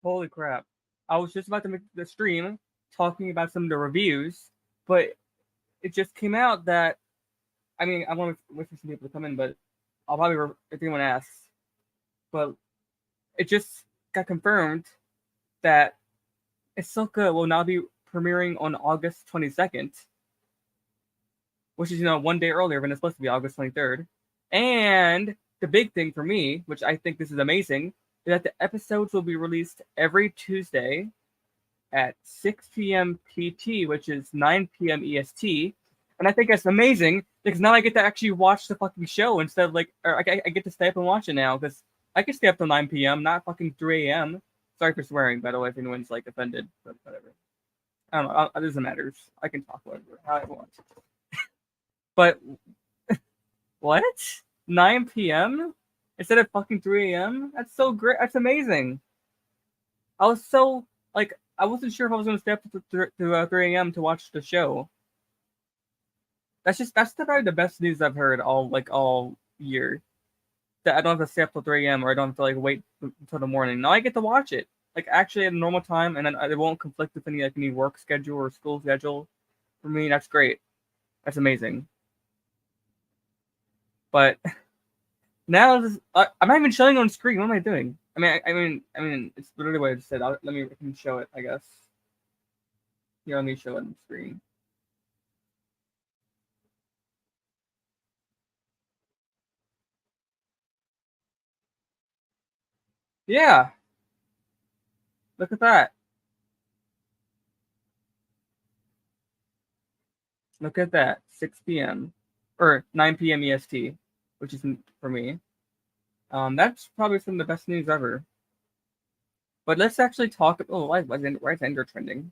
Holy crap! I was just about to make the stream talking about some of the reviews, but it just came out that I mean I want to wait for some people to come in, but I'll probably if anyone asks. But it just got confirmed that Ahsoka will now be premiering on August 22nd, which is 1 day earlier than it's supposed to be August 23rd. And the big thing for me, which I think this is amazing, is that the episodes will be released every Tuesday at 6 p.m. PT, which is 9 p.m. EST. And I think that's amazing because now I get to actually watch the fucking show instead of or I get to stay up and watch it now because I can stay up till 9 p.m., not fucking 3 a.m. Sorry for swearing, by the way, if anyone's offended, but whatever. I don't know. It doesn't matter. I can talk whatever, how I want. But what? 9 p.m. instead of fucking 3 a.m.? That's so great. That's amazing. I was so I wasn't sure if I was going to stay up to 3 a.m. to watch the show. That's probably the best news I've heard all year. That I don't have to stay up till 3 a.m. or I don't have to wait until the morning. Now I get to watch it actually at a normal time, and then it won't conflict with any work schedule or school schedule. For me, that's great. That's amazing. But now I'm not even showing on screen. What am I doing? I mean, it's literally what I just said. Let me show it. I guess. Here, let me show it on the screen. Yeah. Look at that. Look at that. 6 p.m. or 9 p.m. EST, which is for me. That's probably some of the best news ever. But let's actually talk. Oh, why is Ender trending?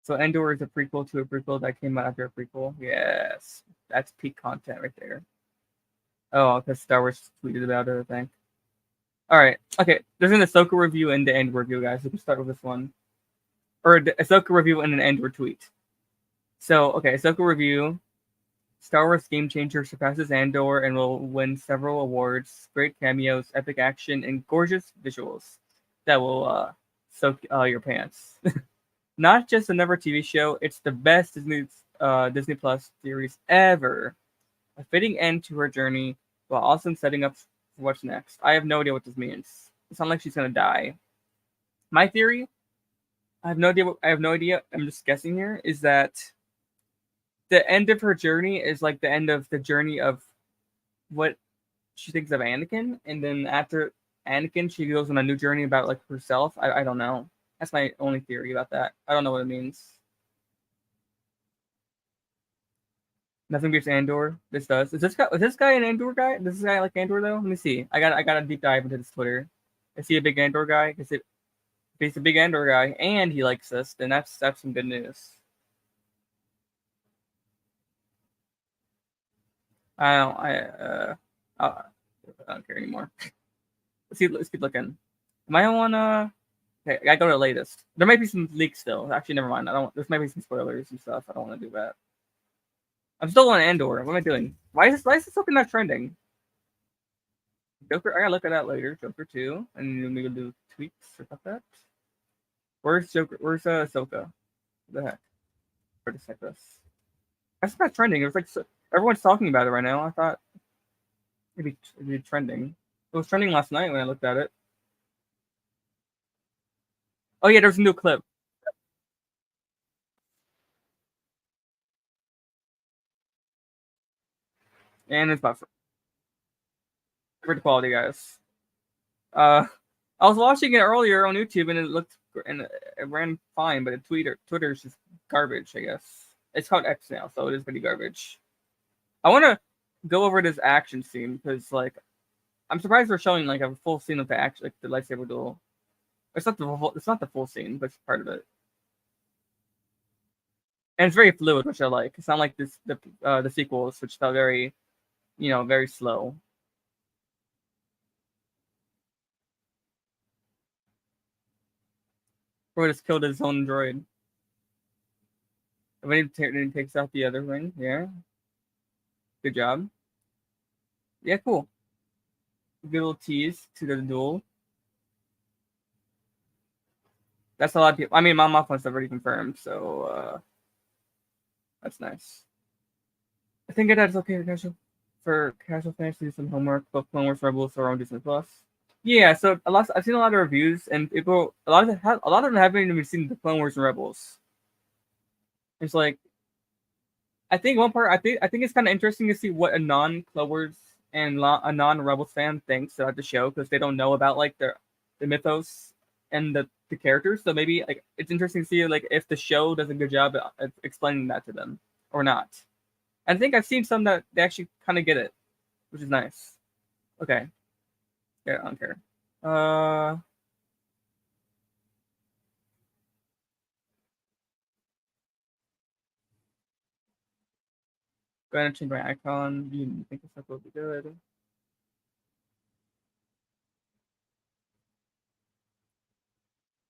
So Endor is a prequel to a prequel that came out after a prequel. Yes, that's peak content right there. Oh, because Star Wars tweeted about it, I think. All right, okay. There's an Ahsoka review and the Endor review, guys. We can start with this one, or the Ahsoka review and an Endor tweet. So, okay, Ahsoka review. Star Wars game changer surpasses Andor and will win several awards. Great cameos, epic action, and gorgeous visuals that will soak your pants. Not just another TV show, it's the best Disney Plus series ever. A fitting end to her journey, while also setting up for what's next. I have no idea what this means. It's not like she's gonna die. My theory, I have no idea. I have no idea. I'm just guessing here. Is that the end of her journey is like the end of the journey of what she thinks of Anakin, and then after Anakin, she goes on a new journey about herself. I don't know. That's my only theory about that. I don't know what it means. Nothing beats Andor. This does. Is this guy an Andor guy? Does this guy like Andor though? Let me see. I got a deep dive into this Twitter. Is he a big Andor guy? If he's a big Andor guy and he likes this, then that's some good news. I don't I don't care anymore. Let's keep looking. Am I on okay, I go to the latest. There might be some leaks still. Actually, never mind. I don't. There might be some spoilers and stuff. I don't want to do that. I'm still on Andor. What am I doing? Why is this something not trending? Joker. I gotta look at that later. Joker 2, and maybe do tweets about that. Where's Joker? Where's Ahsoka? What the heck? Where to set this? That's not trending. It was everyone's talking about it right now. I thought it'd be trending. It was trending last night when I looked at it. Oh yeah, there's a new clip. And it's buffer. Good quality, guys. I was watching it earlier on YouTube and it ran fine, but Twitter is just garbage. I guess it's called X now, so it is pretty garbage. I want to go over this action scene because I'm surprised we're showing a full scene of the action, the lightsaber duel. It's not the full scene, but it's part of it. And it's very fluid, which I like. It's not like the sequels, which felt very, very slow. Or just killed his own droid. When he takes out the other ring, yeah. Good job. Yeah, cool. Good little tease to the duel. That's a lot of people. I mean, my mom wants already confirmed, so that's nice. I think that's okay for casual fans to do some homework. Both Clone Wars Rebels are on Disney Plus. Yeah, so I've seen a lot of reviews, and people a lot of them haven't even seen the Clone Wars and Rebels. It's like I think one part I think it's kind of interesting to see what a non Clone Wars and a non Rebels fan thinks about the show because they don't know about like the mythos and the characters. So maybe like it's interesting to see like if the show does a good job at explaining that to them or not. I think I've seen some that they actually kind of get it, which is nice. Okay, yeah, I don't care. Uh, Go ahead and change my icon. You think this will be good?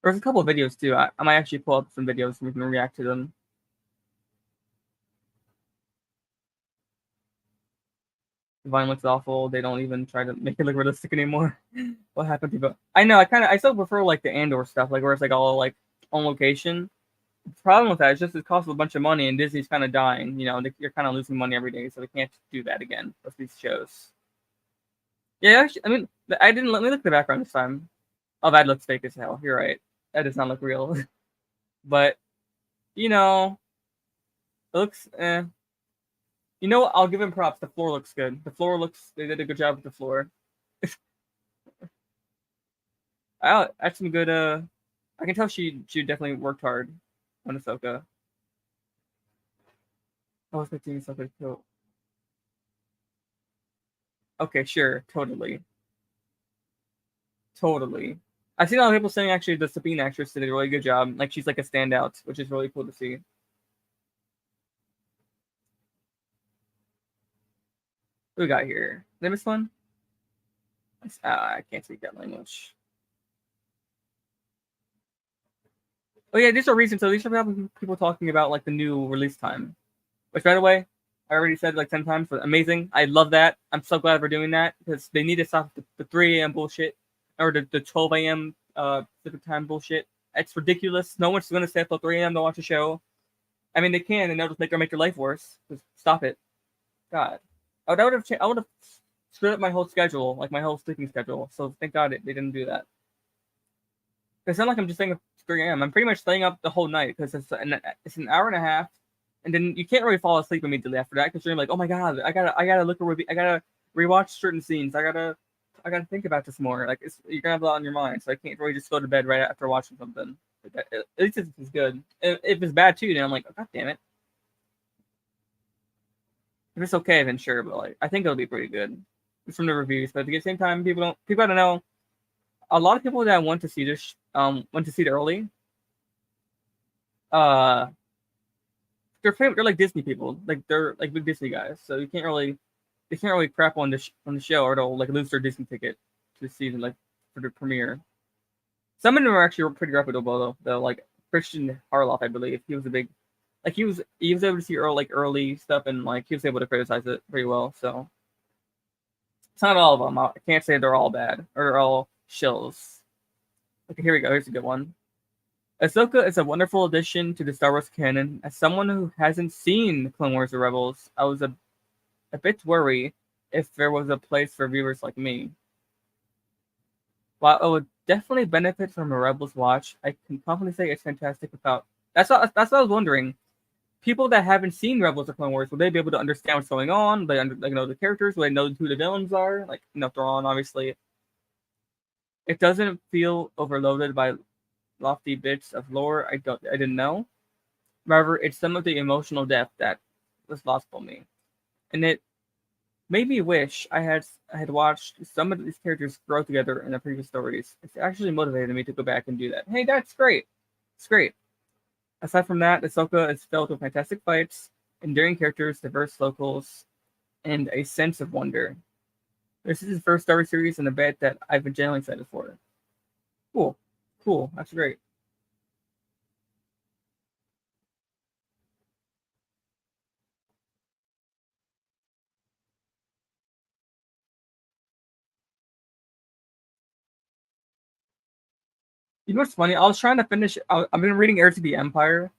There's a couple of videos too. I might actually pull up some videos and we can react to them. The Vine looks awful. They don't even try to make it look realistic anymore. What happened to it? I know. I still prefer like the Andor stuff, like where it's like all like on location. The problem with that is just it costs a bunch of money, and Disney's kind of dying. You know, you're kind of losing money every day, so they can't do that again with these shows. Yeah, actually, I mean, I didn't let me look at the background this time. Oh, that looks fake as hell. You're right. That does not look real. But you know, it looks. You know what? I'll give him props. The floor looks good. The floor looks. They did a good job with the floor. That's some good. I can tell she definitely worked hard on Ahsoka. I was expecting Ahsoka to kill. Okay, sure, totally, totally. I've seen a lot of people saying actually the Sabine actress did a really good job. Like she's like a standout, which is really cool to see. What we got here? Did I miss one? I can't speak that language. Oh yeah, these are recent. So these are people talking about like the new release time. Which, by the way, I already said like 10 times, but amazing. I love that. I'm so glad we're doing that because they need to stop the 3 a.m. bullshit or the 12 a.m. Pacific time bullshit. It's ridiculous. No one's going to stay up till 3 a.m. to watch a show. I mean, they can, and they'll just make your life worse. Just stop it. God, I would have screwed up my whole schedule, like my whole sleeping schedule. So thank God they didn't do that. It's not like I'm just staying up 3 a.m. I'm pretty much staying up the whole night because it's an hour and a half, and then you can't really fall asleep immediately after that because you're like, oh my God, I gotta look at I gotta rewatch certain scenes. I gotta think about this more. Like you're gonna have a lot on your mind, so I can't really just go to bed right after watching something. At least if it's good. If it's bad too, then I'm like, oh, God damn it. If it's okay, then sure, but like I think it'll be pretty good. It's from the reviews, but at the same time, people don't know. A lot of people that want to see this went to see it early. Uh, they're like Disney people, like they're like big Disney guys, so you can't really they can't really crap on on the show or they'll like lose their Disney ticket to the season like for the premiere. Some of them are actually pretty reputable though. Like Christian Harloff, I believe he was a big like he was able to see early stuff and like he was able to criticize it pretty well. So it's not all of them. I can't say they're all bad or they're all shills. Okay, here we go. Here's a good one. Ahsoka is a wonderful addition to the Star Wars canon. As someone who hasn't seen Clone Wars or Rebels, I was a bit worried if there was a place for viewers like me. While I would definitely benefit from a Rebels watch, I can confidently say it's fantastic without. That's what I was wondering. People that haven't seen Rebels or Clone Wars, will they be able to understand what's going on? Like know the characters, will they know who the villains are? Like Thrawn, obviously. It doesn't feel overloaded by lofty bits of lore I didn't know. However, it's some of the emotional depth that was lost for me, and it made me wish I had watched some of these characters grow together in the previous stories. It's actually motivated me to go back and do that. Hey, that's great. It's great. Aside from that, Ahsoka is filled with fantastic fights, endearing characters, diverse locals, and a sense of wonder. This is the first Star Wars series and a bet that I've been genuinely excited for. Cool. Cool. That's great. You know what's funny? I was trying to finish. I've been reading Heir to the Empire,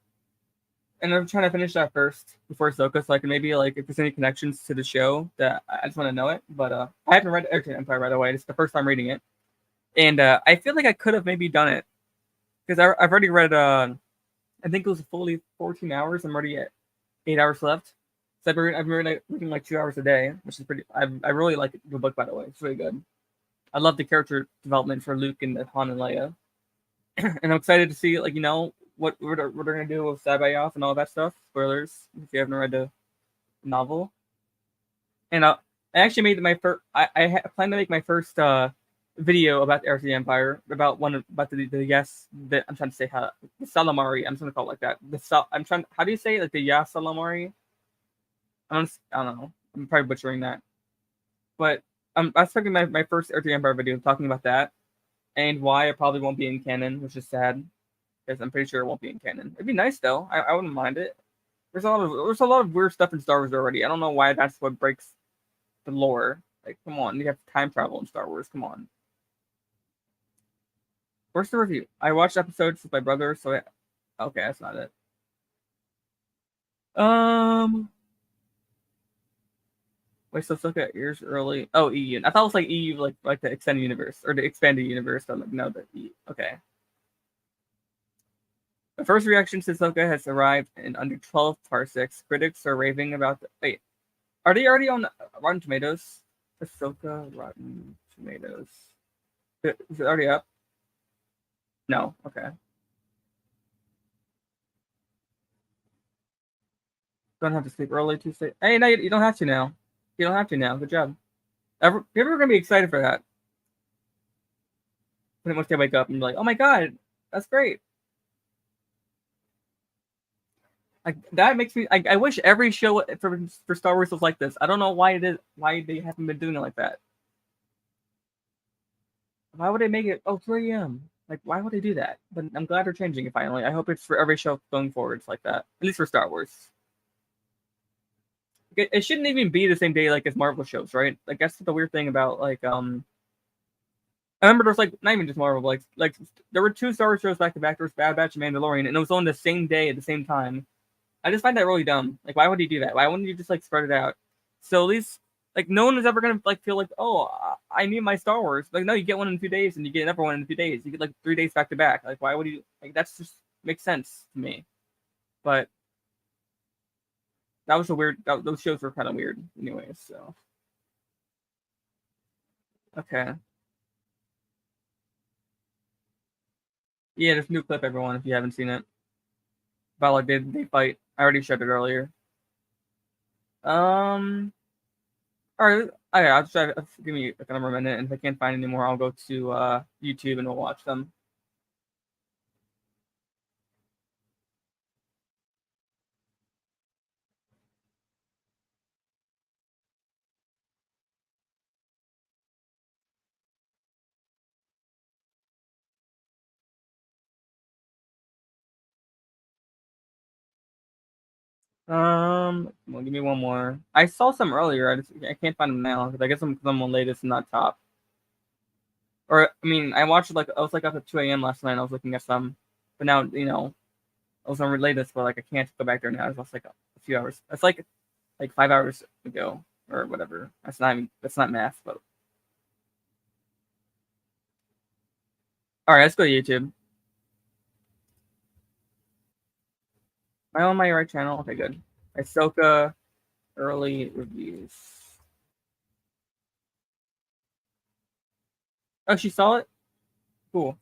and I'm trying to finish that first before Ahsoka, so I can maybe like if there's any connections to the show that I just want to know it. But I haven't read Heir to the Empire by the way. It's the first time reading it, and I feel like I could have maybe done it because I've already read. I think it was fully 14 hours. I'm already at 8 hours left. So I've been reading like 2 hours a day, which is pretty. I really like the book by the way. It's really good. I love the character development for Luke and Han and Leia, and I'm excited to see like what they're gonna do with Sabayoff and all that stuff. Spoilers if you haven't read the novel. And I actually made my first. Plan to make my first video about Heir to the Empire about the yes that I'm trying to say how the Salamari. I'm just gonna call it like that. I'm trying. How do you say it? Like the Yas Salamari? I don't know. I'm probably butchering that, but I was expecting my first Heir to the Empire video talking about that and why it probably won't be in canon, which is sad because I'm pretty sure it won't be in canon. It'd be nice though. I wouldn't mind it. There's a lot of weird stuff in Star Wars already. I don't know why that's what breaks the lore. Like, come on, you have time travel in Star Wars. Come on. Where's the review? I watched episodes with my brother, okay, that's not it. Um, wait, so look at years early. Oh, EU. I thought it was like EU, like the extended universe or the expanded universe. I'm like, no, the EU. Okay. The first reaction to Ahsoka has arrived in under 12 parsecs. Critics are raving about the. Wait, are they already on Rotten Tomatoes? Ahsoka Rotten Tomatoes. Is it already up? No. Okay. Don't have to sleep early Tuesday. Hey, no, you don't have to now. You don't have to now. Good job. People are gonna be excited for that. When once they wake up and be like, "Oh my god, that's great!" Like that makes me. I wish every show for Star Wars was like this. I don't know why it is. Why they haven't been doing it like that. Why would they make it 3 a.m.? Like, why would they do that? But I'm glad they're changing it finally. I hope it's for every show going forward. It's like that. At least for Star Wars. It shouldn't even be the same day like as Marvel shows, right? Like that's the weird thing about like I remember there's like not even just Marvel, like there were two Star Wars shows back to back. There was Bad Batch and Mandalorian, and it was on the same day at the same time. I just find that really dumb. Like, why would you do that? Why wouldn't you just like spread it out? So at least like no one is ever gonna like feel like, oh, I need my Star Wars. Like, no, you get one in 2 days, and you get another one in 2 days. You get like 3 days back to back. Like, why would you? Like, that's just makes sense to me. But that was a weird. Those shows were kind of weird, anyways. So okay, yeah, there's a new clip, everyone, if you haven't seen it. About like they fight. I already showed it earlier. Um. All right. Okay, I'll try. Give me like another minute, and if I can't find any more, I'll go to YouTube and we'll watch them. Well, give me one more. I saw some earlier. I can't find them now because I guess I'm on latest and not top. Or I mean, I watched like I was like up at 2 a.m. last night. I was looking at some, but now I was on latest, but like I can't go back there now. It was like a few hours. It's like 5 hours ago or whatever. That's not math, but all right. Let's go to YouTube. Am I on my right channel? Okay, good. Ahsoka early reviews. Oh, she saw it. Cool.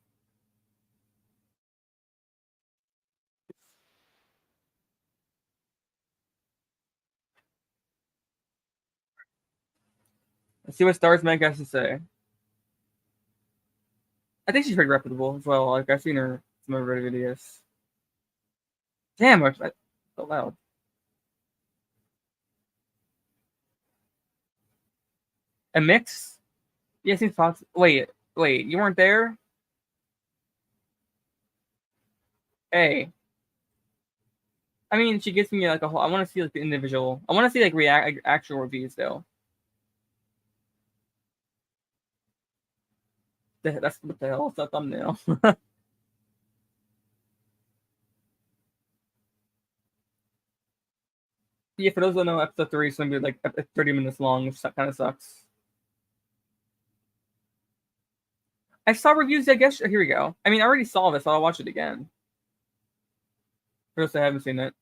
Let's see what Stars Meg has to say. I think she's pretty reputable as well. Like I've seen her some of her videos. Damn, that's so loud. A mix? Yes, seems possible. Wait, you weren't there? Hey, I mean, she gives me like a whole. I want to see like the individual. I want to see like actual reviews though. That's what the hell is that thumbnail? Yeah, for those who don't know, episode 3 is gonna be like 30 minutes long, which kind of sucks. I saw reviews. I guess here we go. I mean, I already saw this, so I'll watch it again. For those that haven't seen it.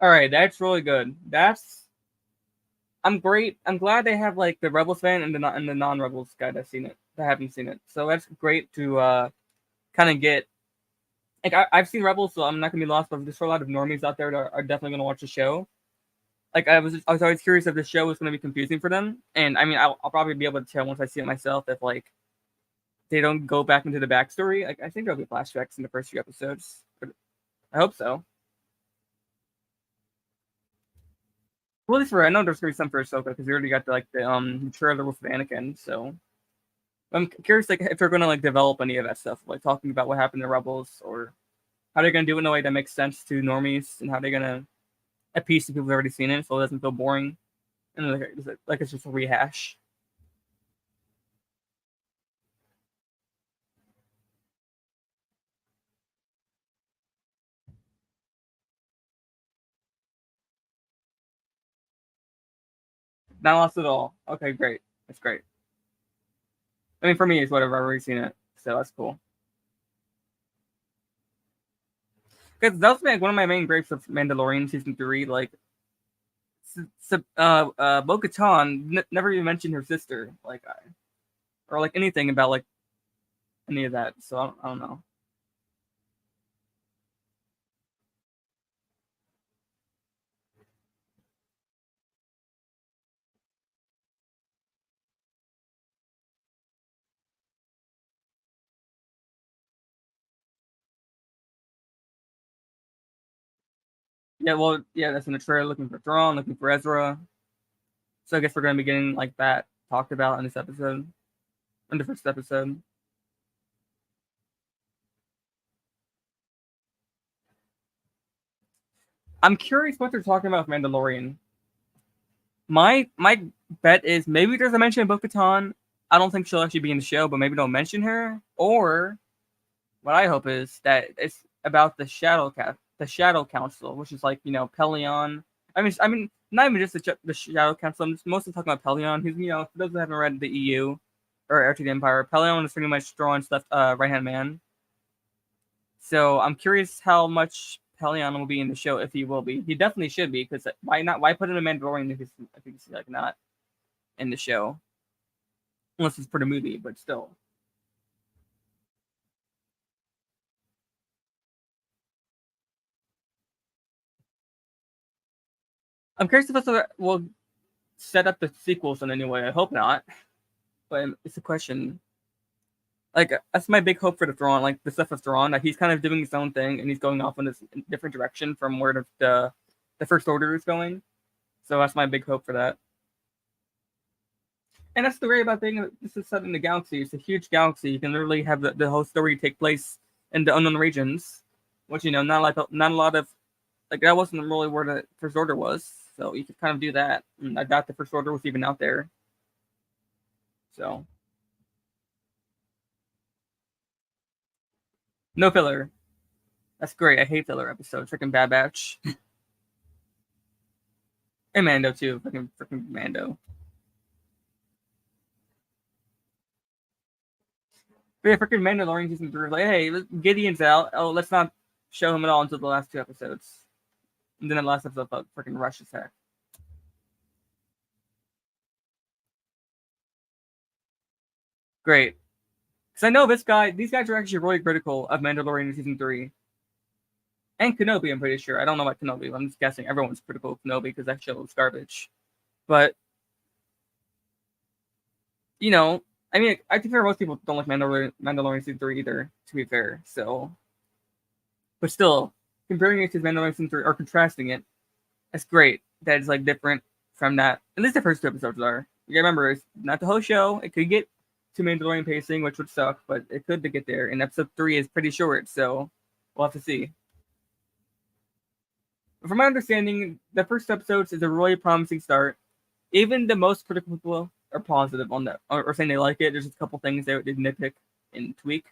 All right, that's really good. That's I'm great. I'm glad they have like the Rebels fan and the non-Rebels guy that's seen it. That haven't seen it. So that's great to kind of get. Like I've seen Rebels, so I'm not gonna be lost. But there's a lot of normies out there that are definitely gonna watch the show. Like I was always curious if the show was gonna be confusing for them, and I mean I'll probably be able to tell once I see it myself if like they don't go back into the backstory. Like I think there'll be flashbacks in the first few episodes. But I hope so. Well, at least for I know there's gonna be some for Ahsoka because we already got the trailer with Anakin. So I'm curious like if they're gonna like develop any of that stuff, like talking about what happened to Rebels or how they're gonna do it in a way that makes sense to normies and how they're gonna appease to people who've already seen it so it doesn't feel boring and like it's just a rehash. Not lost at all. Okay, great. That's great. I mean, for me, it's whatever. I've already seen it, so that's cool. Because that was like one of my main gripes of Mandalorian season 3. Like, Bo-Katan never even mentioned her sister, or like anything about like any of that. So I don't know. Yeah, well, yeah, that's in the trailer. Looking for Thrawn, looking for Ezra. So I guess we're gonna be getting like that talked about in this episode, in the first episode. I'm curious what they're talking about with Mandalorian. My bet is maybe there's a mention of Bo-Katan. I don't think she'll actually be in the show, but maybe they'll mention her. Or what I hope is that it's about the Shadow Council, which is like Pelion. I mean, not even just the Shadow Council. I'm just mostly talking about Pelion. Who's for those who haven't read the EU or Heir to the Empire, Pelion is pretty much Thrawn's left right hand man. So I'm curious how much Pelion will be in the show if he will be. He definitely should be because why not? Why put him in Mandalorian if he's like not in the show unless it's for the movie, but still. I'm curious if that's will set up the sequels in any way. I hope not, but it's a question. Like that's my big hope for the Thrawn, like the stuff of Thrawn, that he's kind of doing his own thing and he's going off in this different direction from where the First Order is going. So that's my big hope for that. And that's the great about being this is set in the galaxy. It's a huge galaxy. You can literally have the whole story take place in the unknown regions, which not a lot of like that wasn't really where the First Order was. So you could kind of do that. And I doubt the First Order was even out there. So no filler. That's great. I hate filler episodes. Freaking Bad Batch. And Mando too. Freaking Mando. But yeah, freaking Mandalorian season 3 like, hey, Gideon's out. Oh, let's not show him at all until the last 2 episodes. And then the last episode felt freaking rush as heck. Great. Because I know these guys are actually really critical of Mandalorian in season 3. And Kenobi, I'm pretty sure. I don't know about Kenobi. I'm just guessing everyone's critical of Kenobi because that show was garbage. But, you know, I think most people don't like Mandalorian season 3 either, to be fair. So But still, comparing it to Mandalorian season 3 or contrasting it, it's great that it's like different from that. At least the first 2 episodes are. You gotta remember, it's not the whole show. It could get to Mandalorian pacing, which would suck, but it could to get there. And episode 3 is pretty short, so we'll have to see. From my understanding, the first episodes is a really promising start. Even the most critical people are positive on that, or saying they like it. There's just a couple things they nitpick and tweak.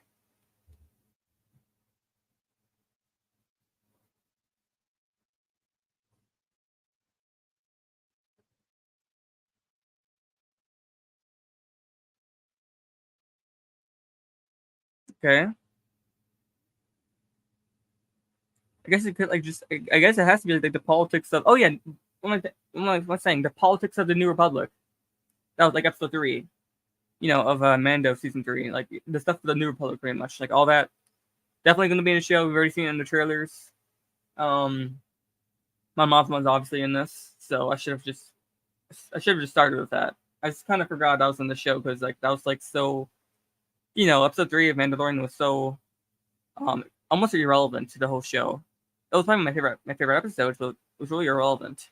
Okay. I guess it could like just. I guess it has to be like the politics of. Oh yeah, what's saying the politics of the New Republic. That was like episode 3. Of Mando season 3, like the stuff of the New Republic, pretty much, like all that. Definitely going to be in the show. We've already seen it in the trailers. Um, my Mothma's obviously in this, so I should have just started with that. I just kind of forgot that was in the show because like that was like so. Episode 3 of Mandalorian was so almost irrelevant to the whole show. It was probably my favorite episode, so it was really irrelevant.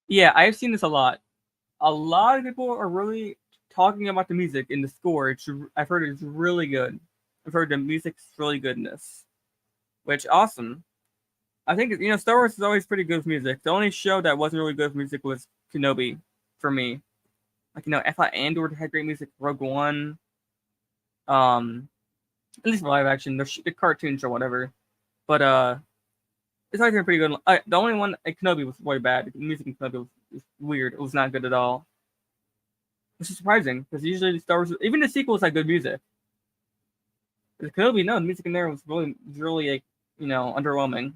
Yeah, I've seen this a lot. A lot of people are really talking about the music in the score. I've heard it's really good. I've heard the music's really good in this, which awesome. I think Star Wars is always pretty good with music. The only show that wasn't really good with music was Kenobi, for me. Like I thought Andor had great music. Rogue One, um, at least for live action, the cartoons or whatever. But it's always been pretty good. The only one Kenobi was way bad. The music in Kenobi was weird. It was not good at all. Which is surprising because usually the Star Wars, even the sequels, had good music. The Kenobi, no, the music in there was really like, underwhelming.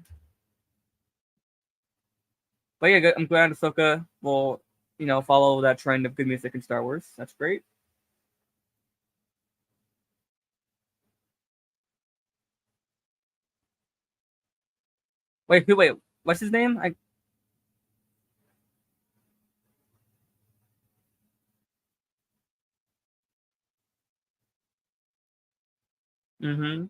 But yeah, I'm glad Ahsoka will, follow that trend of good music in Star Wars. That's great. Wait, what's his name? Mm-hmm.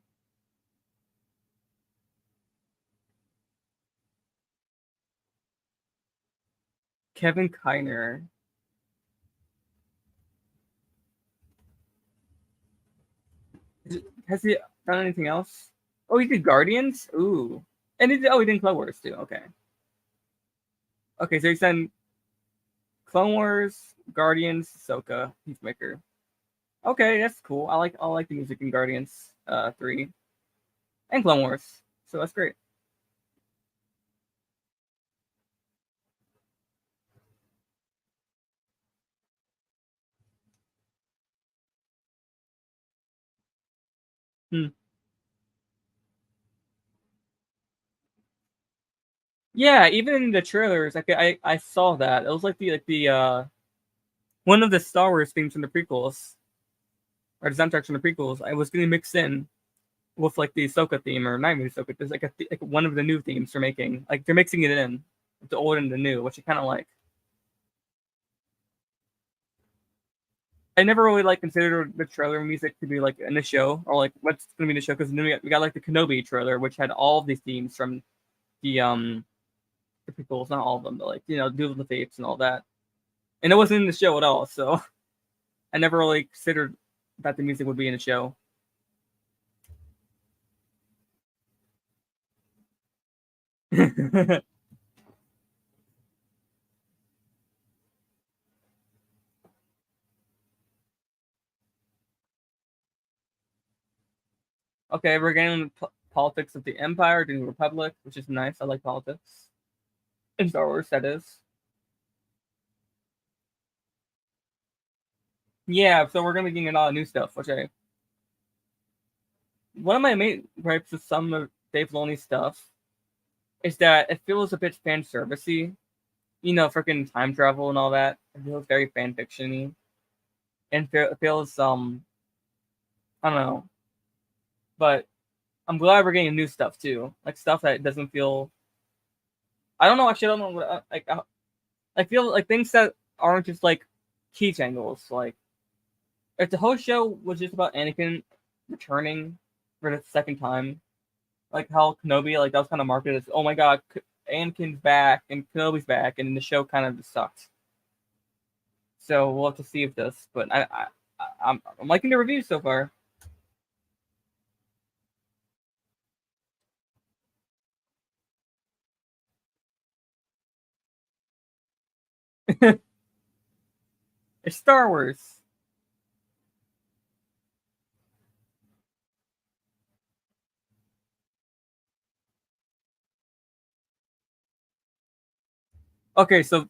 Kevin Kiner. Has he done anything else? Oh, he did Guardians. Ooh, and he did Clone Wars too. Okay, okay, so he's done Clone Wars, Guardians, Ahsoka, Peacemaker. Okay, that's cool. I like the music in Guardians 3 and Clone Wars, so that's great. Hmm. Yeah, even in the trailers, like I saw that it was like the one of the Star Wars themes from the prequels or the soundtracks from the prequels. I was getting mixed in with like the Ahsoka theme or not even Ahsoka. There's like one of the new themes they're making. Like they're mixing it in with the old and the new, which I kind of like. I never really like considered the trailer music to be like in the show or like what's gonna be in the show because we got like the Kenobi trailer, which had all of these themes from the prequels, not all of them, but like Duel of the Fates and all that, and it wasn't in the show at all. So I never really considered that the music would be in the show. Okay, we're getting politics of the Empire, the New Republic, which is nice. I like politics in Star Wars. That is. Yeah, so we're gonna be getting a lot of new stuff. Which one of my main gripes with some of Dave Filoni's stuff is that it feels a bit fan servicey. Freaking time travel and all that. It feels very fan fictiony, and it feels I don't know. But I'm glad we're getting new stuff too, like stuff that doesn't feel I don't know. Actually, I don't know what I feel like things that aren't just like key tangles. Like if the whole show was just about Anakin returning for the second time, like how Kenobi, like that was kind of marketed as, oh my god, Anakin's back and Kenobi's back, and then the show kind of just sucked. So we'll have to see if this, but I'm liking the reviews so far. It's Star Wars. Okay, so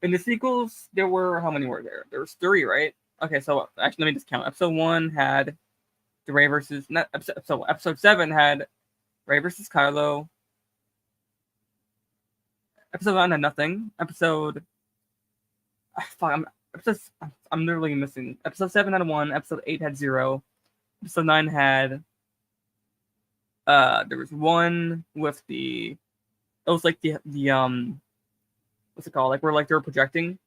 in the sequels, there were how many were there? There was three, right? Okay, so actually, let me just count. Episode one had the Rey versus not episode. So episode seven had Rey versus Kylo. Episode one had nothing. Fuck, I'm literally missing. Episode seven had one. Episode eight had zero. Episode nine had there was one with the it was like the what's it called? Like where like they were projecting.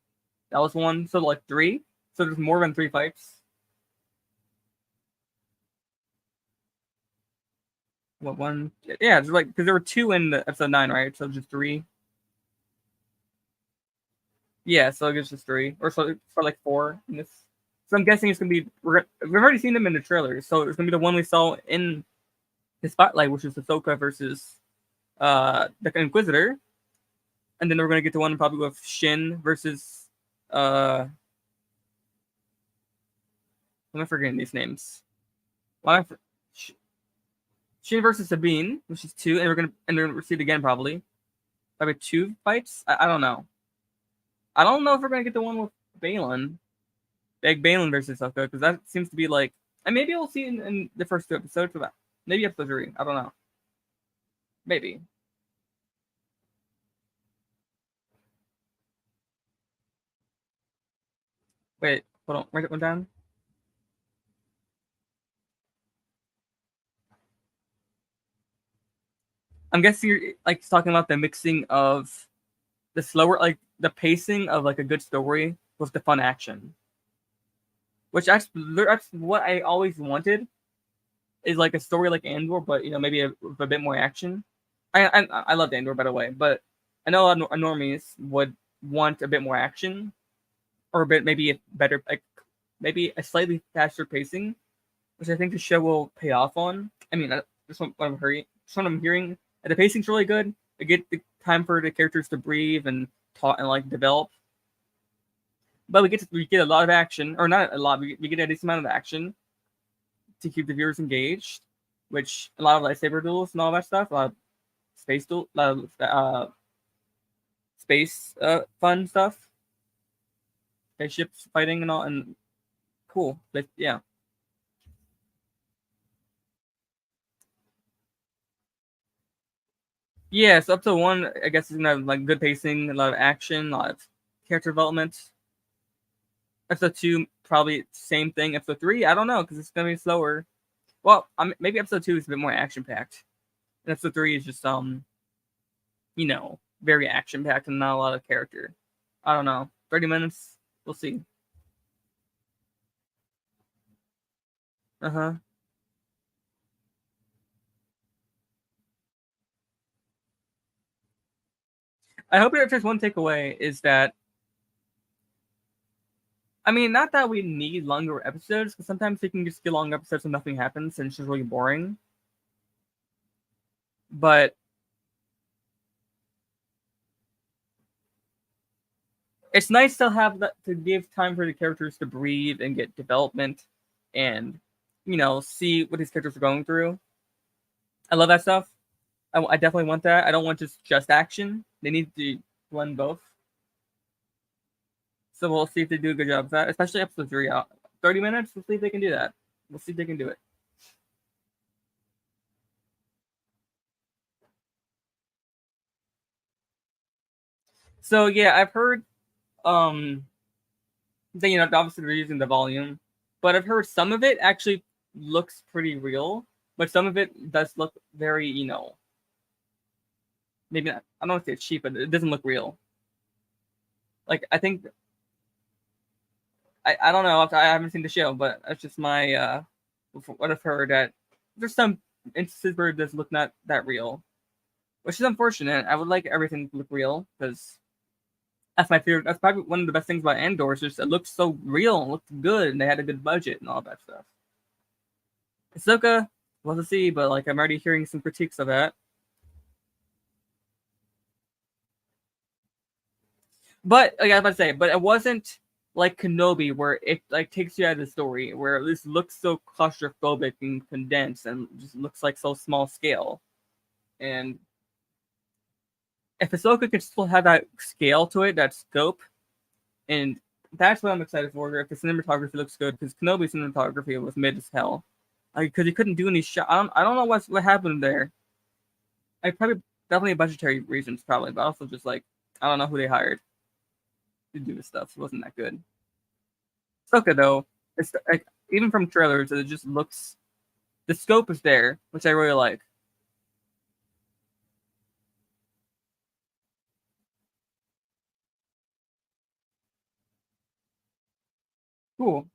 That was one. So like three. So there's more than three fights. What one? Yeah, it's like because there were two in the episode nine, right? So just three. Yeah, so I guess just three, or so for like four in this. So I'm guessing it's gonna be we've already seen them in the trailers, so it's gonna be the one we saw in the spotlight, which is Ahsoka versus the Inquisitor, and then we're gonna get the one probably with Shin versus I'm forgetting these names. Why am I Shin versus Sabine, which is two, and they're gonna see it again probably two fights. I don't know. I don't know if we're gonna get the one with Balin, Big Balin versus Ahsoka, because that seems to be like, and maybe we'll see in the first two episodes of that. Maybe episode three. I don't know. Maybe. Wait, hold on. Write it one down. I'm guessing you're like talking about the mixing of the slower, like the pacing of like a good story with the fun action, which that's what I always wanted is like a story like Andor, but maybe with a bit more action. I love Andor by the way, but I know a lot of normies would want a bit more action or a bit maybe a better like maybe a slightly faster pacing, which I think the show will pay off on. I mean, that's what I'm hearing. That's what I'm hearing. And the pacing's really good. I get the time for the characters to breathe and talk and like develop. But we get a lot of action, or not a lot. We get a decent amount of action to keep the viewers engaged, which a lot of lightsaber duels and all that stuff, a lot of space duel, a lot of space fun stuff, spaceships fighting and all, and cool. But yeah, yeah. So episode one, I guess, is gonna have like good pacing, a lot of action, a lot of character development. Episode two, probably same thing. Episode three, I don't know because it's gonna be slower. Well, maybe episode two is a bit more action packed. And episode three is just very action packed and not a lot of character. I don't know. 30 minutes. We'll see. Uh huh. I hope if there's one takeaway is that I mean, not that we need longer episodes, because sometimes you can just get long episodes and nothing happens and it's just really boring. But it's nice to have that to give time for the characters to breathe and get development and see what these characters are going through. I love that stuff. I definitely want that. I don't want just action. They need to blend both. So we'll see if they do a good job of that, especially episode three. 30 minutes. We'll see if they can do that. We'll see if they can do it. So yeah, I've heard that obviously they're using the volume, but I've heard some of it actually looks pretty real, but some of it does look very maybe not, I don't want to say it's cheap, but it doesn't look real. Like I think I don't know. I haven't seen the show, but that's just my what I've heard that there's some instances where it does look not that real, which is unfortunate. I would like everything to look real because that's my favorite. That's probably one of the best things about Andor. Is just it looks so real, and looked good, and they had a good budget and all that stuff. Ahsoka, we'll have to see, but like I'm already hearing some critiques of that. But like I was about to say, but it wasn't like Kenobi where it like takes you out of the story, where this looks so claustrophobic and condensed and just looks like so small scale. And if Ahsoka could still have that scale to it, that scope, and that's what I'm excited for. If the cinematography looks good, because Kenobi's cinematography was mid as hell, because he couldn't do any shot. I don't know what happened there. I probably definitely budgetary reasons, probably, but also just like I don't know who they hired to do this stuff. It wasn't that good. Ahsoka though, it's like even from trailers, it just looks the scope is there, which I really like. Cool.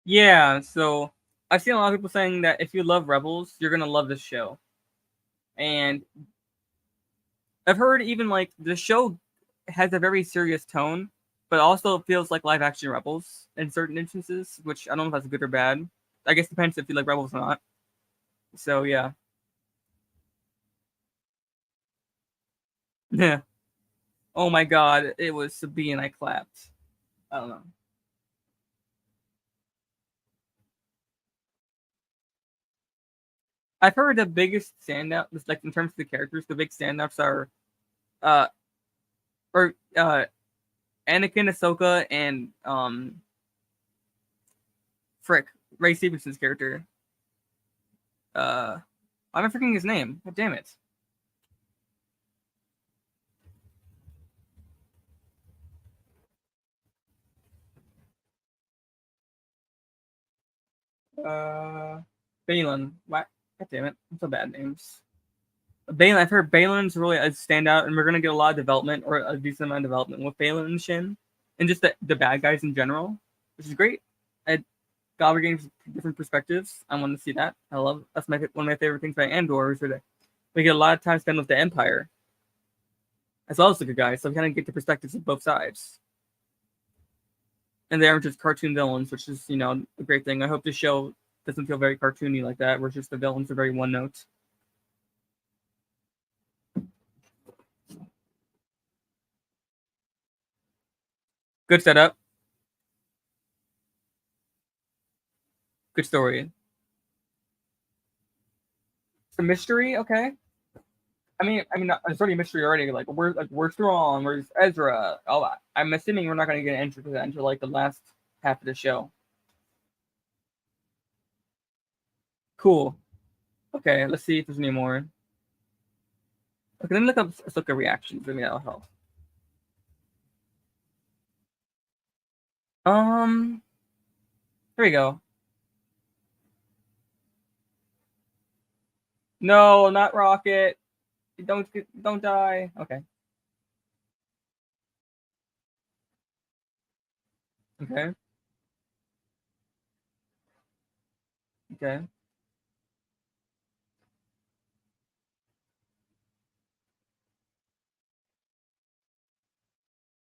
Yeah, so I've seen a lot of people saying that if you love Rebels, you're gonna love this show. And I've heard even like the show has a very serious tone, but also feels like live action Rebels in certain instances, which I don't know if that's good or bad. I guess it depends if you like Rebels or not. So yeah. Yeah. Oh my god, it was Sabine I clapped. I don't know. I've heard the biggest standout, just like in terms of the characters, the big standouts are uh or Anakin, Ahsoka, and Frick, Ray Stevenson's character. Uh I'm forgetting his name. God damn it. Uh Balin. What? God damn it. I'm so bad names. Balin, I've heard Balin's really a standout, and we're gonna get a lot of development or a decent amount of development with Balin and Shin, and just the bad guys in general, which is great. I God, we're getting different perspectives. I want to see that. I love that's my one of my favorite things about Andor is that we get a lot of time spent with the Empire as well as the good guys, so we kind of get the perspectives of both sides. And they aren't just cartoon villains, which is a great thing. I hope this show doesn't feel very cartoony like that, where just the villains are very one note. Good setup, good story. It's a mystery, okay. I mean, it's already a mystery already. Where's Thrawn? Where's Ezra? Oh, I'm assuming we're not going to get an entry to that until like the last half of the show. Cool. Okay, let's see if there's any more. Okay, let me look at reactions. Maybe that'll help. Here we go. No, not Rocket. Don't die. Okay. Okay. Okay.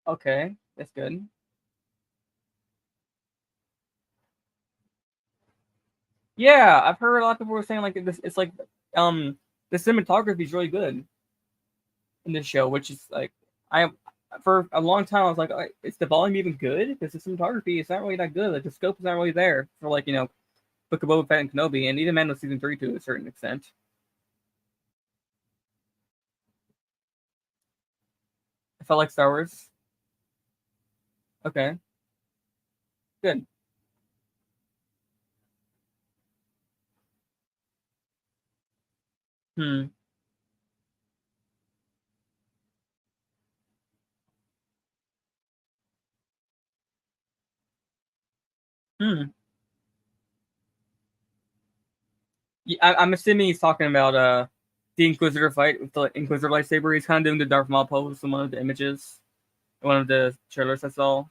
Okay. That's good. Yeah, I've heard a lot of people were saying like this. It's like the cinematography is really good in this show, which is like I for a long time I was like, is the volume even good? Because the cinematography is not really that good. Like the scope is not really there for like Book of Boba Fett and Kenobi, and even Mando season 3 to a certain extent. I felt like Star Wars. Okay, good. Hmm. Hmm. Yeah, I'm assuming he's talking about the Inquisitor fight with the Inquisitor lightsaber. He's kind of doing the Darth Maul pose in one of the images, one of the trailers I saw.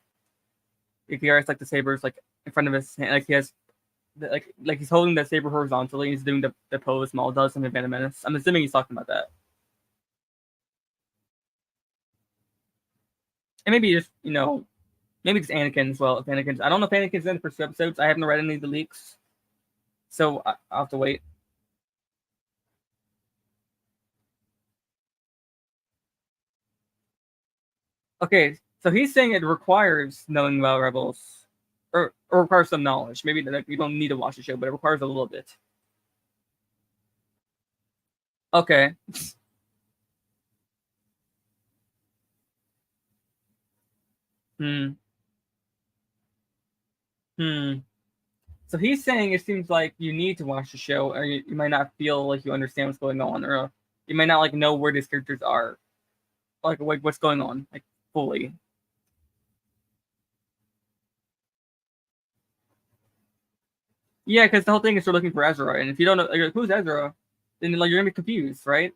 If he has like the sabers like in front of his hand, like he has like he's holding that saber horizontally. And he's doing the pose Maul does in the Phantom Menace. I'm assuming he's talking about that, and maybe just maybe just Anakin as well. If Anakin's, I don't know if Anakin's in the first two episodes. I haven't read any of the leaks, so I'll have to wait. Okay, so he's saying it requires knowing about Rebels, or requires some knowledge. Maybe that you don't need to watch the show, but it requires a little bit. Okay. Hmm. Hmm. So he's saying it seems like you need to watch the show, or you might not feel like you understand what's going on, or you might not like know where these characters are, like what's going on, like fully. Yeah, because the whole thing is you're looking for Ezra, and if you don't know like, who's Ezra, then like you're gonna be confused, right?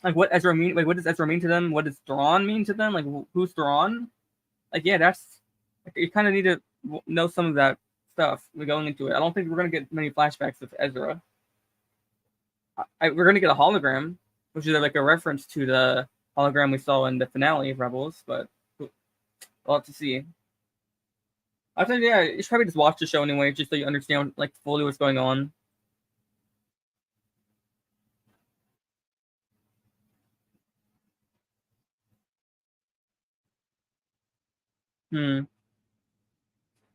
Like what Ezra mean? Like what does Ezra mean to them? What does Thrawn mean to them? Like who's Thrawn? Like yeah, that's like, you kind of need to know some of that stuff going into it. I don't think we're gonna get many flashbacks of Ezra. We're gonna get a hologram, which is like a reference to the hologram we saw in the finale of Rebels, but we'll have to see. I think yeah, you should probably just watch the show anyway, just so you understand like fully what's going on. Hmm.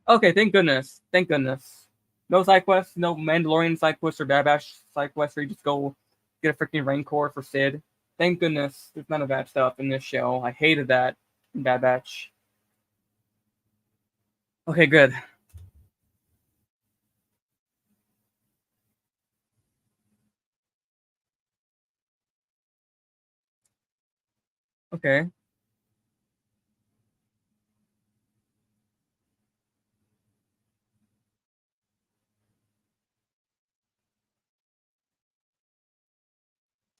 Okay, thank goodness. Thank goodness. No side quests, no Mandalorian side quests or Bad Batch side quests where you just go get a freaking Rancor for Sid. Thank goodness there's none of that stuff in this show. I hated that in Bad Batch. Okay, good. Okay,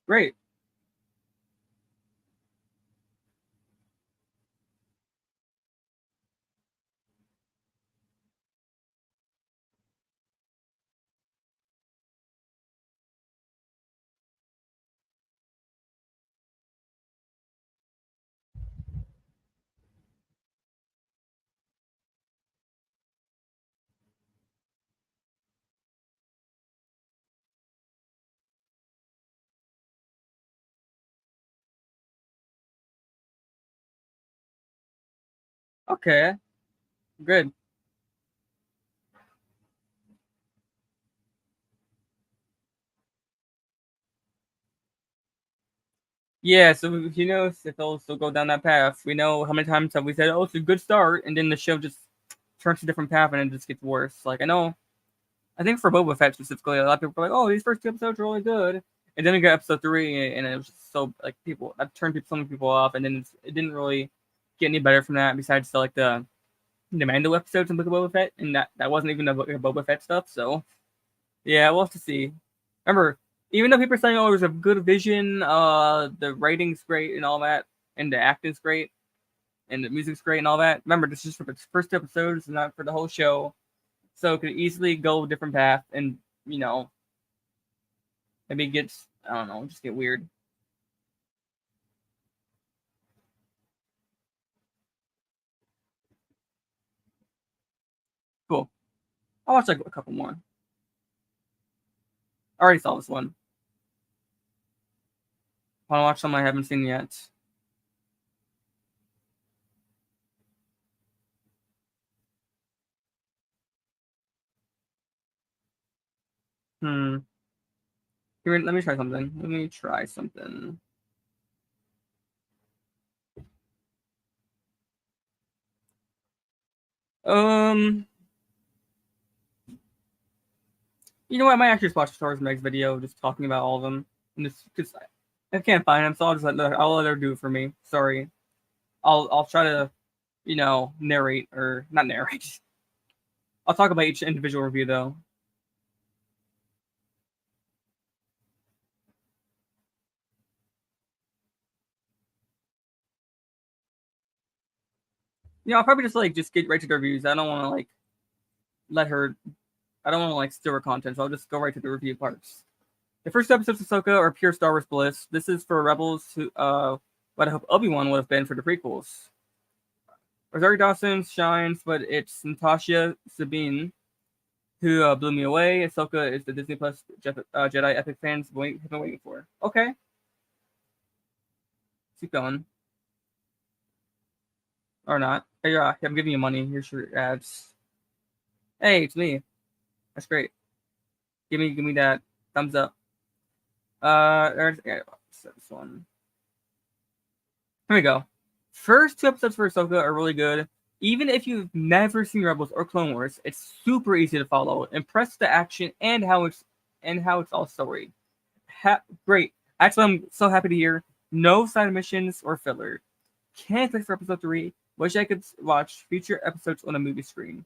great. Okay, good. Yeah, so he knows if he'll still go down that path. We know how many times have we said, "Oh, it's a good start," and then the show just turns a different path and it just gets worse. Like I know, I think for Boba Fett specifically, a lot of people were like, "Oh, these first two episodes are really good," and then we got episode three, and it was just so like people that turned some people off, and then it didn't really get any better from that. Besides like the Mando episodes in Book of Boba Fett, and that wasn't even the Boba Fett stuff. So yeah, we'll have to see. Remember, even though people are saying, "Oh, there's a good vision," the writing's great and all that, and the acting's great, and the music's great and all that. Remember, this is for the first two episodes, not for the whole show. So it could easily go a different path, and you know, maybe it gets I don't know, just get weird. Cool. I'll watch like a couple more. I already saw this one. I want to watch some I haven't seen yet. Hmm. Here, let me try something. Let me try something. Um. You know what? I might actually just watch Star Wars next video, just talking about all of them, and just because I can't find them, so I'll let her do it for me. Sorry, I'll try to, narrate or not narrate. I'll talk about each individual review though. I'll probably just get right to the reviews. I don't want to let her. I don't want to steal her content, so I'll just go right to the review parts. The first episodes of Ahsoka are pure Star Wars bliss. This is for Rebels who, what I hope Obi-Wan would have been for the prequels. Rosario Dawson shines, but it's Natasha Sabine who blew me away. Ahsoka is the Disney Plus Jedi epic fans have been waiting for. Okay, keep going. Or not. Hey, I'm giving you money. Here's your ads. Hey, it's me. That's great. Give me that thumbs up. This one. Here we go. First two episodes for Ahsoka are really good. Even if you've never seen Rebels or Clone Wars, it's super easy to follow. Impressed the action and how it's all story. Great. Actually, I'm so happy to hear no side missions or filler. Can't wait for episode 3. Wish I could watch future episodes on a movie screen.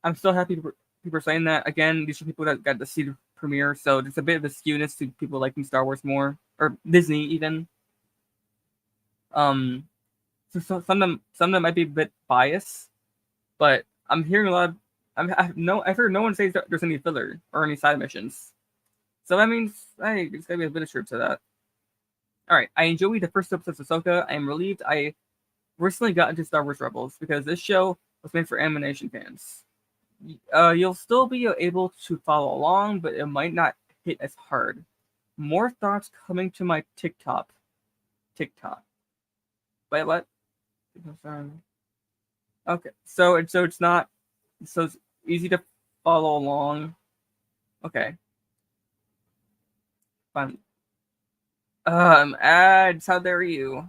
I'm so happy people are saying that. Again, these are people that got to see the premiere, so there's a bit of a skewness to people liking Star Wars more, or Disney even. So some of them might be a bit biased, but I'm hearing a lot of I've heard no one say there's any filler or any side missions. So that means hey, there's gotta be a bit of truth to that. Alright, I enjoyed the first episode of Ahsoka. I am relieved I recently got into Star Wars Rebels because this show was made for animation fans. You'll still be able to follow along, but it might not hit as hard. More thoughts coming to my TikTok. Wait, what? Okay, so it's not so it's easy to follow along. Okay, fine. Ads. How dare you?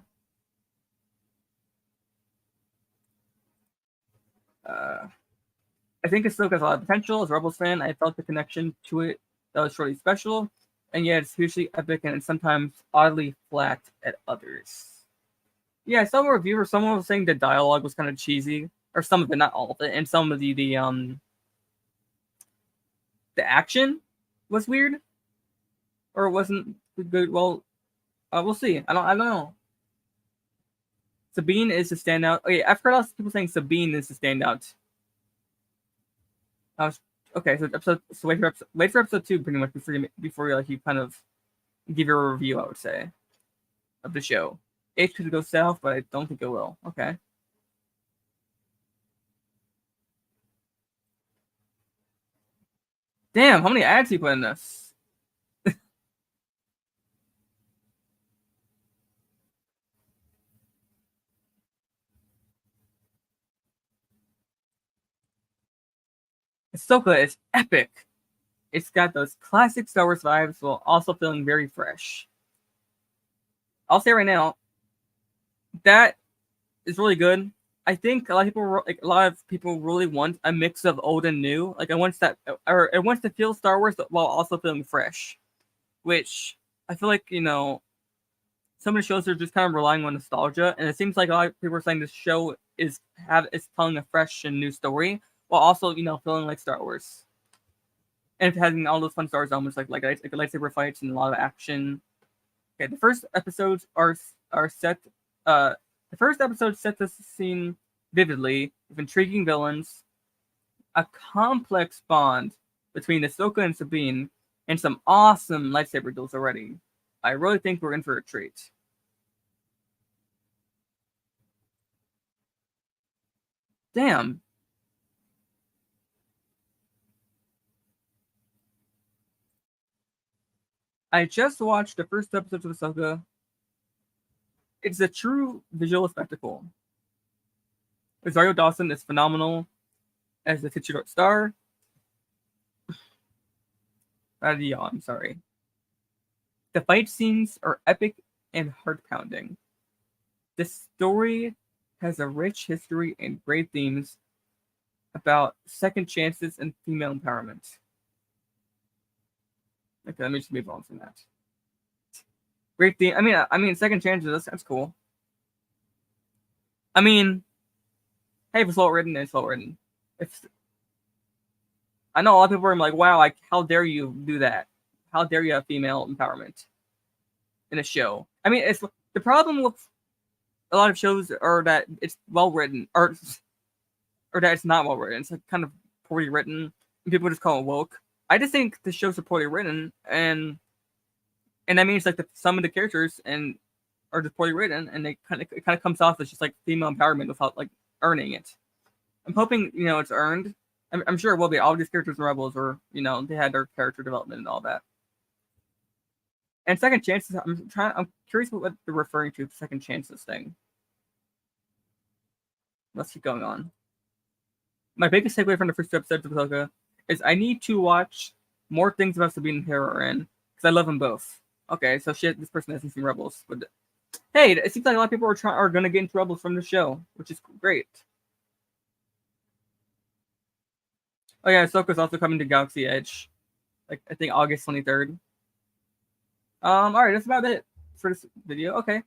I think it still has a lot of potential. As a Rebels fan, I felt the connection to it that was truly special, and yet it's hugely epic and sometimes oddly flat at others. Yeah, I saw a review where someone was saying the dialogue was kind of cheesy, or some of it, not all of it, and some of the action was weird, or it wasn't good. Well, we'll see. I don't know. Sabine is the standout. Okay, I've heard lots of people saying Sabine is the standout. Okay, so wait for episode 2 pretty much before you kind of give your review. I would say of the show. H could go south, but I don't think it will. Okay. Damn, how many ads he put in this? Ahsoka is epic. It's got those classic Star Wars vibes while also feeling very fresh. I'll say right now, that is really good. I think a lot of people really want a mix of old and new. Like it wants to feel Star Wars while also feeling fresh. Which I feel like some of the shows are just kind of relying on nostalgia, and it seems like a lot of people are saying this show is telling a fresh and new story while also feeling like Star Wars, and having all those fun Star Wars elements like lightsaber fights and a lot of action. Okay, the first episodes are set. The first episode set the scene vividly with intriguing villains, a complex bond between Ahsoka and Sabine, and some awesome lightsaber duels already. I really think we're in for a treat. Damn. I just watched the first episode of Ahsoka. It's a true visual spectacle. Rosario Dawson is phenomenal as the titular star. I'm sorry. The fight scenes are epic and heart-pounding. The story has a rich history and great themes about second chances and female empowerment. Okay, let me just move on from that. Great theme. I mean, second chances. That's cool. I mean, hey, if it's well written, it's well written. It's. I know a lot of people are like, "Wow, like, how dare you do that? How dare you have female empowerment in a show?" I mean, it's the problem with a lot of shows are that it's well written, or that it's not well written. It's like kind of poorly written, and people just call it woke. I just think the shows are poorly written, and that means like some of the characters are just poorly written, and it kind of comes off as just like female empowerment without like earning it. I'm hoping it's earned. I'm sure it will be. All these characters in Rebels were they had their character development and all that. And second chances, I'm curious what they're referring to with the second chances thing. Let's keep going on. My biggest takeaway from the first 2 episodes of Ahsoka is I need to watch more things about Sabine and Heroin because I love them both. Okay, so shit, this person hasn't seen Rebels, but hey, it seems like a lot of people are gonna get into Rebels from the show, which is great. Oh yeah, Ahsoka's also coming to Galaxy Edge, like I think August 23rd. All right, that's about it for this video. Okay.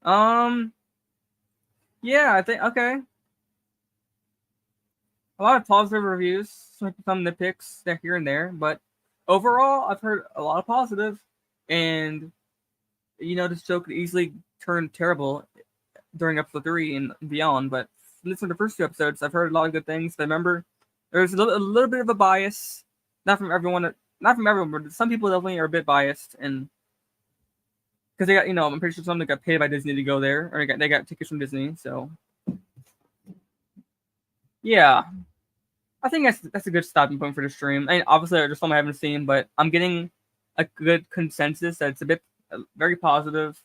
Yeah, I think okay. A lot of positive reviews, some nitpicks here and there, but overall, I've heard a lot of positive, and this show could easily turn terrible during episode 3 and beyond. But listening to the first 2 episodes, I've heard a lot of good things. I remember there's a little bit of a bias, not from everyone, but some people definitely are a bit biased, and because they got I'm pretty sure some got paid by Disney to go there, or they got tickets from Disney, so yeah. I think that's a good stopping point for the stream. I mean, obviously, there's some I haven't seen, but I'm getting a good consensus that it's a bit very positive,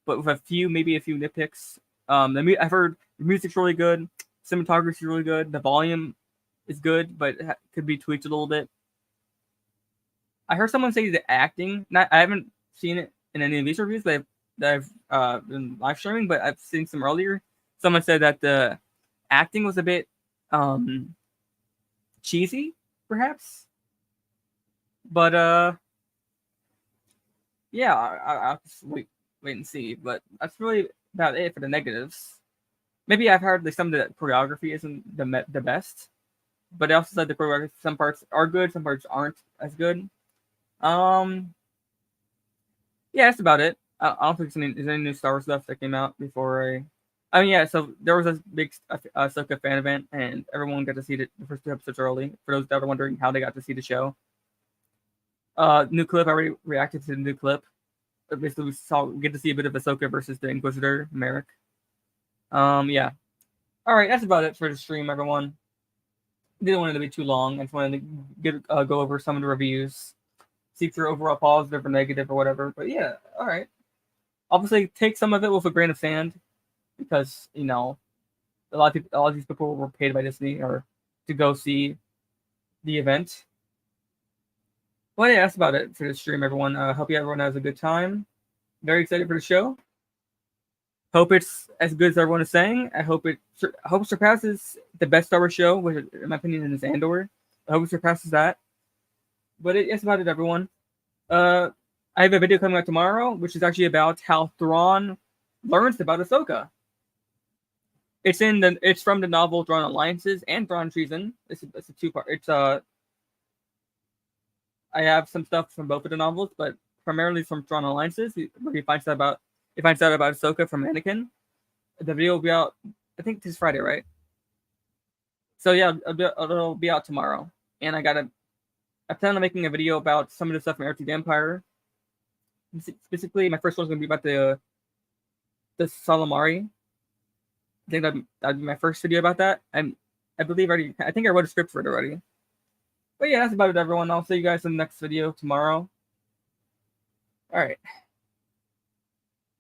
but with maybe a few nitpicks. I've heard the music's really good, cinematography is really good, the volume is good, but it could be tweaked a little bit. I heard someone say the acting. I haven't seen it in any of these reviews that I've been live streaming, but I've seen some earlier. Someone said that the acting was a bit cheesy, perhaps, but yeah, I'll just wait and see. But that's really about it for the negatives. Maybe I've heard like some of the choreography isn't the best, but I also said the choreography, some parts are good, some parts aren't as good. Yeah, that's about it. I don't think there's any new Star Wars stuff that came out before I mean, yeah, so there was a big Ahsoka fan event, and everyone got to see the first 2 episodes early. For those that are wondering how they got to see the show, new clip. I already reacted to the new clip. Basically, we get to see a bit of Ahsoka versus the Inquisitor, Merrick. Yeah. All right, that's about it for the stream, everyone. Didn't want it to be too long. I just wanted to go over some of the reviews, see if they're overall positive or negative or whatever. But yeah, all right. Obviously, take some of it with a grain of sand, because a lot of these people were paid by Disney or to go see the event. Well, yeah, that's about it for the stream, everyone. Hope everyone has a good time. Very excited for the show. Hope it's as good as everyone is saying. I hope it surpasses the best Star Wars show, which in my opinion is Andor. I hope it surpasses that. But that's about it, everyone. I have a video coming out tomorrow, which is actually about how Thrawn learns about Ahsoka. It's from the novel Thrawn Alliances and Thrawn Treason. It's a 2-part. It's I have some stuff from both of the novels, but primarily from Thrawn Alliances, where he finds out about Ahsoka from Anakin. The video will be out, I think this Friday, right? So yeah, it'll be out tomorrow. And I plan on making a video about some of the stuff from Heir to the Empire. Specifically, my first one's gonna be about the Salamari. I think that'd be my first video about that. I believe I think I wrote a script for it already. But yeah, that's about it, everyone. I'll see you guys in the next video tomorrow. All right.